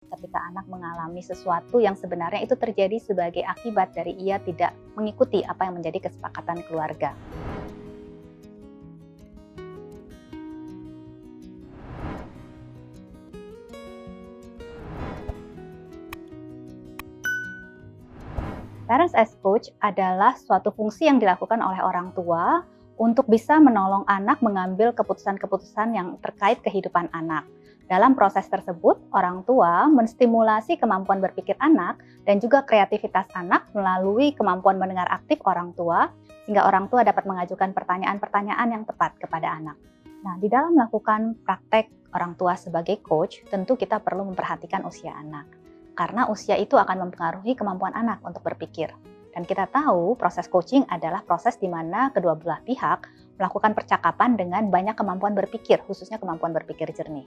Ketika anak mengalami sesuatu yang sebenarnya itu terjadi sebagai akibat dari ia tidak mengikuti apa yang menjadi kesepakatan keluarga. Parents as coach adalah suatu fungsi yang dilakukan oleh orang tua untuk bisa menolong anak mengambil keputusan-keputusan yang terkait kehidupan anak. Dalam proses tersebut, orang tua menstimulasi kemampuan berpikir anak dan juga kreativitas anak melalui kemampuan mendengar aktif orang tua, sehingga orang tua dapat mengajukan pertanyaan-pertanyaan yang tepat kepada anak. Nah, di dalam melakukan praktek orang tua sebagai coach, tentu kita perlu memperhatikan usia anak. Karena usia itu akan mempengaruhi kemampuan anak untuk berpikir. Dan kita tahu proses coaching adalah proses di mana kedua belah pihak melakukan percakapan dengan banyak kemampuan berpikir, khususnya kemampuan berpikir jernih.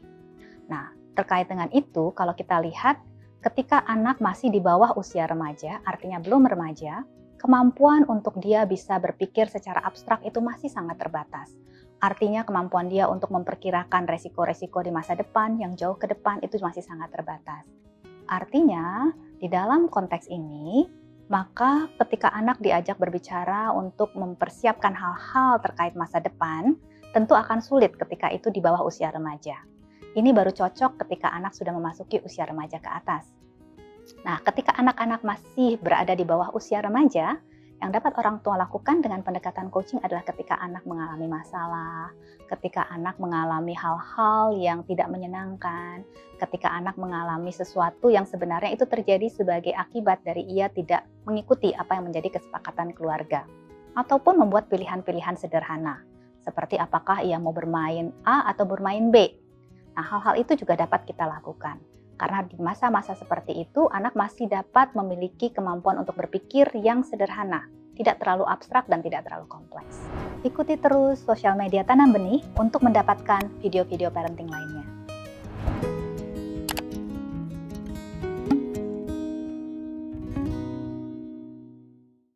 Nah, terkait dengan itu, kalau kita lihat ketika anak masih di bawah usia remaja, artinya belum remaja, kemampuan untuk dia bisa berpikir secara abstrak itu masih sangat terbatas. Artinya kemampuan dia untuk memperkirakan resiko-resiko di masa depan yang jauh ke depan itu masih sangat terbatas. Artinya, di dalam konteks ini, maka ketika anak diajak berbicara untuk mempersiapkan hal-hal terkait masa depan, tentu akan sulit ketika itu di bawah usia remaja. Ini baru cocok ketika anak sudah memasuki usia remaja ke atas. Nah, ketika anak-anak masih berada di bawah usia remaja, yang dapat orang tua lakukan dengan pendekatan coaching adalah ketika anak mengalami masalah, ketika anak mengalami hal-hal yang tidak menyenangkan, ketika anak mengalami sesuatu yang sebenarnya itu terjadi sebagai akibat dari ia tidak mengikuti apa yang menjadi kesepakatan keluarga, ataupun membuat pilihan-pilihan sederhana, seperti apakah ia mau bermain A atau bermain B. Nah, hal-hal itu juga dapat kita lakukan. Karena di masa-masa seperti itu, anak masih dapat memiliki kemampuan untuk berpikir yang sederhana, tidak terlalu abstrak dan tidak terlalu kompleks. Ikuti terus sosial media Tanam Benih untuk mendapatkan video-video parenting lainnya.